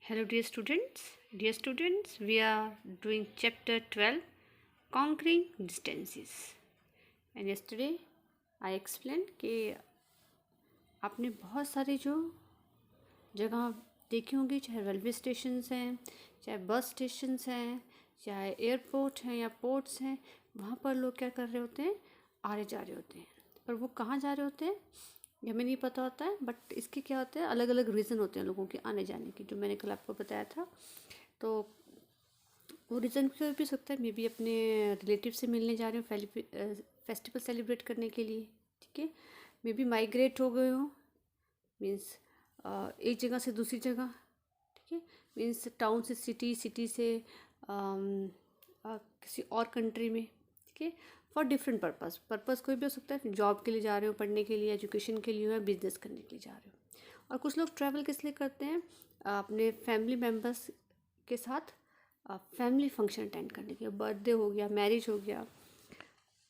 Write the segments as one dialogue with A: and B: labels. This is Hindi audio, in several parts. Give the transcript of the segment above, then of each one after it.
A: Hello, dear students, we are doing chapter 12 Conquering Distances. And yesterday I explained कि आपने बहुत सारी जो जगह देखी होंगी, चाहे रेलवे स्टेशंस हैं, चाहे बस स्टेशंस हैं, चाहे एयरपोर्ट हैं या पोर्ट्स हैं, वहाँ पर लोग क्या कर रहे होते हैं, आ रहे जा रहे होते हैं। पर वो कहाँ जा रहे होते हैं ये हमें नहीं पता होता है, बट इसके क्या होते हैं, अलग अलग रीज़न होते हैं लोगों के आने जाने की, जो मैंने कल आपको बताया था। तो वो रीज़न भी हो सकता है, मे बी अपने रिलेटिव से मिलने जा रहे हो, फेस्टिवल सेलिब्रेट करने के लिए, ठीक है। मे बी माइग्रेट हो गए हो, मीन्स एक जगह से दूसरी जगह, ठीक है। मीन्स टाउन से सिटी, सिटी से किसी और कंट्री में, ठीक है। फॉर डिफरेंट पर्पज़ कोई भी हो सकता है, जॉब के लिए जा रहे हो, पढ़ने के लिए, एजुकेशन के लिए, या बिजनेस करने के लिए जा रहे हो। और कुछ लोग ट्रैवल किस लिए करते हैं, अपने फैमिली मेम्बर्स के साथ फैमिली फंक्शन अटेंड करने के लिए, बर्थडे हो गया, मैरिज हो गया।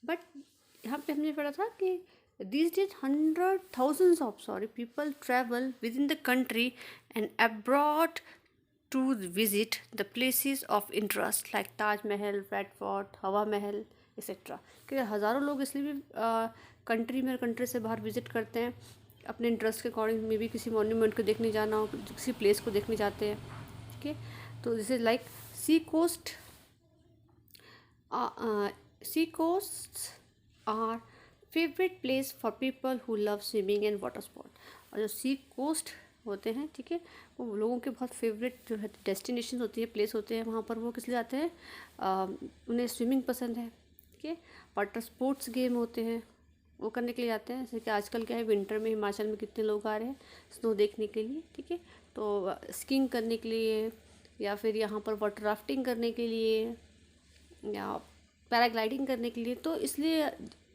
A: बट यहाँ पे हमने पढ़ा था कि these days thousands of people travel within the country and abroad to visit the places of interest like Taj Mahal, Red Fort, हवा महल एक्सेट्रा। क्योंकि हज़ारों लोग इसलिए भी कंट्री में, कंट्री से बाहर विजिट करते हैं अपने इंटरेस्ट के अकॉर्डिंग। मे बी किसी मॉन्यूमेंट को देखने जाना हो, किसी प्लेस को देखने जाते हैं, ठीक है। तो this is like sea coasts are favorite place for people who love swimming and water sport। और जो सी कोस्ट होते हैं, ठीक है, वो लोगों के बहुत फेवरेट जो है डेस्टिनेशन होती है, प्लेस होते हैं। वहाँ पर वो किस लिए जाते हैं, उन्हें स्विमिंग पसंद है, ठीक है। वाटर स्पोर्ट्स गेम होते हैं, वो करने के लिए जाते हैं। जैसे कि आजकल क्या है, विंटर में हिमाचल में कितने लोग आ रहे हैं स्नो देखने के लिए, ठीक है। तो स्कीइंग करने के लिए, या फिर यहाँ पर वाटर राफ्टिंग करने के लिए, या पैराग्लाइडिंग करने के लिए। तो इसलिए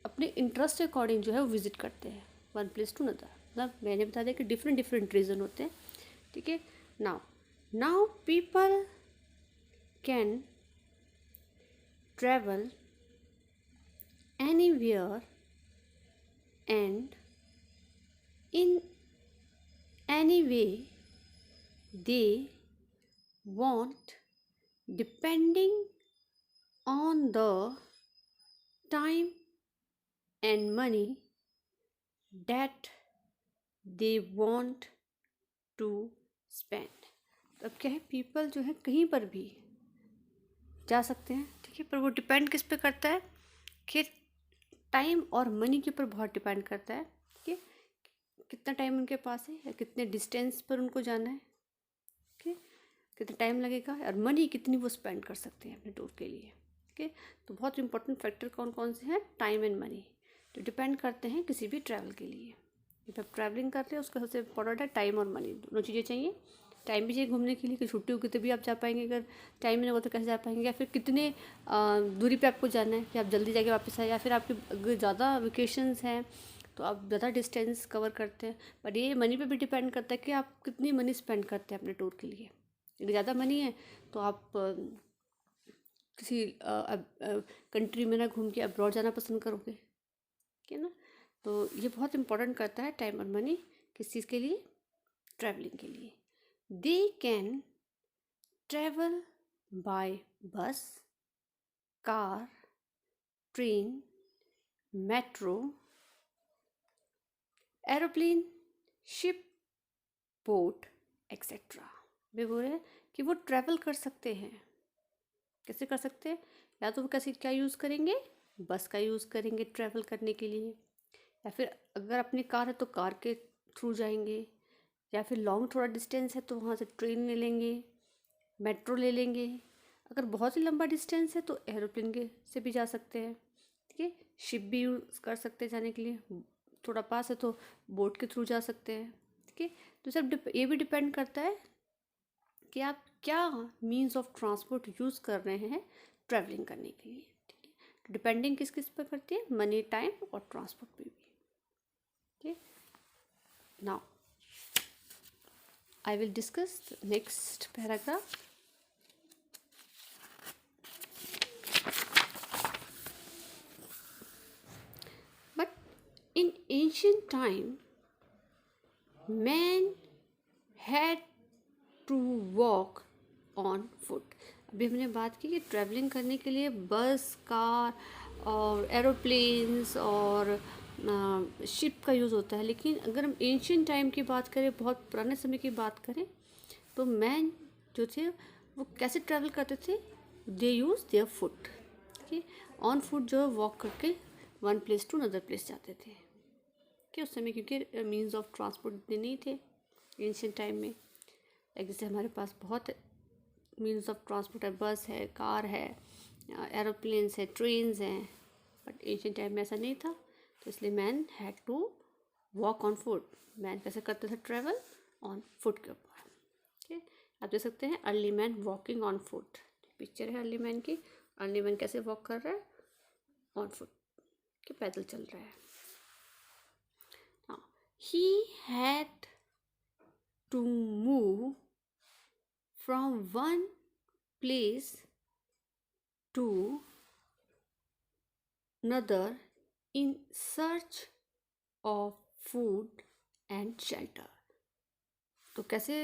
A: अपने इंटरेस्ट के अकॉर्डिंग जो है वो विज़िट करते हैं वन प्लेस टू अनदर। मतलब मैंने बता दिया कि डिफरेंट डिफरेंट रीज़न होते हैं, ठीक है। Now people can travel anywhere and in any way they want, depending on the time and money that they want to spend। तो अब क्या है, पीपल जो है कहीं पर भी जा सकते हैं, ठीक है। पर वो डिपेंड किस पे करता है, कि टाइम और मनी के ऊपर बहुत डिपेंड करता है, ठीक है। कितना टाइम उनके पास है, या कितने डिस्टेंस पर उनको जाना है, ठीक है, कितना टाइम लगेगा, और मनी कितनी वो स्पेंड कर सकते हैं अपने टूर के लिए, ठीक है। तो बहुत इंपॉर्टेंट फैक्टर कौन कौन से हैं, टाइम एंड मनी, जो डिपेंड करते हैं किसी भी ट्रैवल के लिए। जब आप ट्रैवलिंग करते हैं उसका सबसे इंपॉर्टेंट है टाइम और मनी, दोनों चीज़ें चाहिए। टाइम भी चाहिए घूमने के लिए, कि छुट्टी होगी तभी आप जा पाएंगे, अगर टाइम नहीं होगा तो कैसे जा पाएंगे। या फिर कितने दूरी पे आपको जाना है, कि आप जल्दी जाके वापस आए, या फिर आपके अगर ज़्यादा वेकेशंस हैं तो आप ज़्यादा डिस्टेंस कवर करते हैं। बट ये मनी पे भी डिपेंड करता है कि आप कितनी मनी स्पेंड करते हैं अपने टूर के लिए। अगर ज़्यादा मनी है तो आप किसी कंट्री में ना घूम के अब्रॉड जाना पसंद करोगे, ठीक है ना। तो ये बहुत इंपॉर्टेंट करता है टाइम और मनी, किस चीज़ के लिए, ट्रैवलिंग के लिए। They can travel by bus, car, train, metro, aeroplane, ship, boat etcetera. वे बोल रहे हैं कि वो ट्रैवल कर सकते हैं। कैसे कर सकते हैं, या तो वो कैसे क्या यूज़ करेंगे, बस का यूज़ करेंगे ट्रैवल करने के लिए, या फिर अगर अपनी कार है तो कार के थ्रू जाएंगे, या फिर लॉन्ग थोड़ा डिस्टेंस है तो वहाँ से ट्रेन ले लेंगे, मेट्रो ले लेंगे। अगर बहुत ही लंबा डिस्टेंस है तो एरोप्लेन के से भी जा सकते हैं, ठीक है। शिप भी यूज़ कर सकते हैं जाने के लिए, थोड़ा पास है तो बोट के थ्रू जा सकते हैं, ठीक है। तो सब ये भी डिपेंड करता है कि आप क्या मीन्स ऑफ ट्रांसपोर्ट यूज़ कर रहे हैं ट्रैवलिंग करने के लिए, ठीक है। डिपेंडिंग किस किस पर करती है, मनी, टाइम और ट्रांसपोर्ट पे भी, ठीक है। Now I will discuss the next paragraph। But in ancient time, man had to walk on foot. अभी हमने बात की कि ट्रैवलिंग करने के लिए बस, कार और एरोप्लेन्स और शिप का यूज़ होता है, लेकिन अगर हम एंशियंट टाइम की बात करें, बहुत पुराने समय की बात करें, तो मैन जो थे वो कैसे ट्रैवल करते थे? They use their foot. ठीक है, ऑन फुट जो है वॉक करके one place to another place जाते थे कि उस समय, क्योंकि मीन्स ऑफ ट्रांसपोर्ट इतने नहीं थे एंशियंट टाइम में। लाइक जैसे हमारे पास बहुत मीन्स ऑफ ट्रांसपोर्ट है, बस है, कार है, एरोप्लेन्स है, ट्रेन्स हैं, बट एंशियंट टाइम में ऐसा नहीं था, तो इसलिए man had to walk on foot. Man कैसे करते थे? ट्रैवल ऑन फुट के ऊपर। ठीक है, आप देख सकते हैं early man walking on foot, picture है अर्ली मैन की। अर्ली मैन कैसे वॉक कर रहा है? ऑन फुट, कि पैदल चल रहा है। हाँ, he had to move from one place to another in search of food and shelter। तो कैसे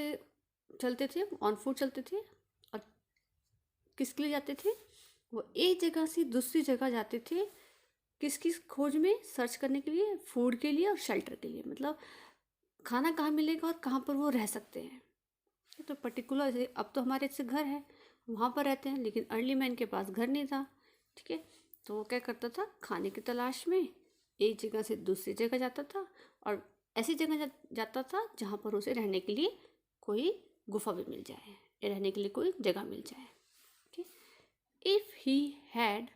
A: चलते थे? ऑन फुट चलते थे, और किसके लिए जाते थे? वो एक जगह से दूसरी जगह जाते थे, किसकी खोज में? सर्च करने के लिए, फूड के लिए और शेल्टर के लिए, मतलब खाना कहाँ मिलेगा और कहाँ पर वो रह सकते हैं। तो पर्टिकुलर, अब तो हमारे जैसे घर है, वहाँ पर रहते हैं, लेकिन अर्ली मैन के पास घर नहीं था। ठीक है, तो वो क्या करता था? खाने की तलाश में एक जगह से दूसरी जगह जाता था, और ऐसी जगह जाता था जहाँ पर उसे रहने के लिए कोई गुफा भी मिल जाए, या रहने के लिए कोई जगह मिल जाए। ठीक, if he had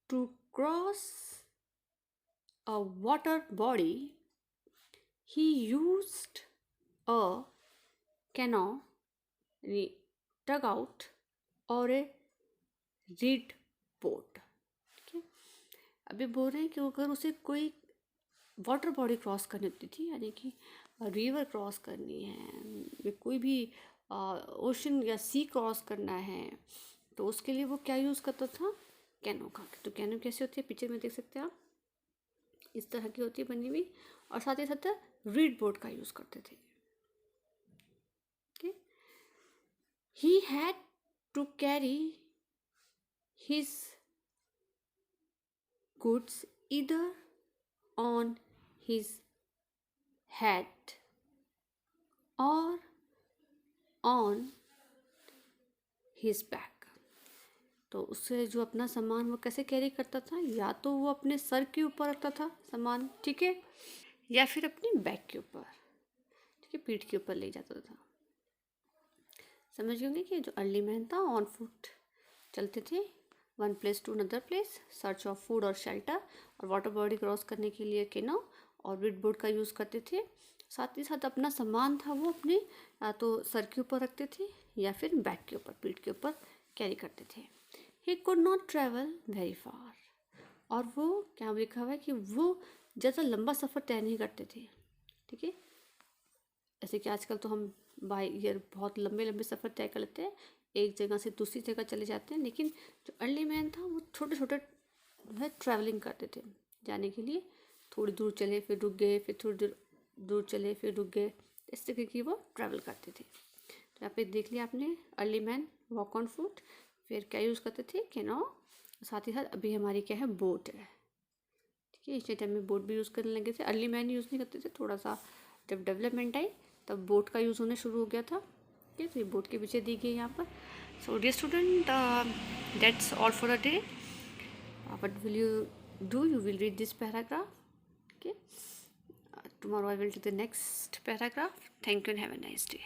A: to cross a water body, he used a canoe, dugout और a reed boat। ठीक है, अभी बोल रहे हैं कि अगर उसे कोई वाटर बॉडी क्रॉस करनी होती थी, यानी कि रिवर क्रॉस करनी है, या कोई भी ओशन या सी क्रॉस करना है, तो उसके लिए वो क्या यूज़ करता था? कैनो का। तो कैनो कैसे होती है? पिक्चर में देख सकते हैं आप, इस तरह की होती है बनी हुई, और साथ ही साथ रीड बोट का यूज़ करते थे। okay? He had to carry his goods either on his head or on his back। तो उससे जो अपना सामान वो कैसे कैरी करता था? या तो वो अपने सर के ऊपर रखता था सामान, ठीक है, या फिर अपनी बैक के ऊपर, ठीक है, पीठ के ऊपर ले जाता था। समझ गए कि जो अर्ली मैन था ऑन फुट चलते थे, one place to another place, search of food और शेल्टर, और वाटर बॉडी क्रॉस करने के लिए कैनो और रीड बोट का यूज़ करते थे। साथ ही साथ अपना सामान था वो अपने या तो सर के ऊपर रखते थे या फिर बैक के ऊपर, पीठ के ऊपर कैरी करते थे। He could not travel very far, और वो क्या लिखा हुआ है कि वो ज़्यादा लंबा सफ़र तय नहीं करते थे। ठीक है, ऐसे कि आजकल तो हम बाई ईयर बहुत लंबे लंबे सफ़र तय कर लेते हैं, एक जगह से दूसरी जगह चले जाते हैं, लेकिन जो अर्ली मैन था वो छोटे छोटे जो है ट्रैवलिंग करते थे जाने के लिए। थोड़ी दूर चले फिर रुक गए, फिर थोड़ी दूर दूर चले फिर रुक गए, इस तरीके की वो ट्रैवल करते थे। तो यहाँ पे देख लिया आपने early man walk on foot, फिर क्या यूज़ करते थे? कैनो, साथ ही साथ अभी हमारी क्या है? बोट है। ठीक है, इसी टाइम में बोट भी यूज़ करने लगे थे, अर्ली मैन यूज़ नहीं करते थे, थोड़ा सा जब डेवलपमेंट आई तब बोट का यूज़ होने शुरू हो गया था। ठीक है, तो ये बोट के पीछे दी गई यहाँ पर। So dear student, that's all for a day. What will you do? You will read this paragraph. Okay, tomorrow I will do the next paragraph. Thank you and have a nice day.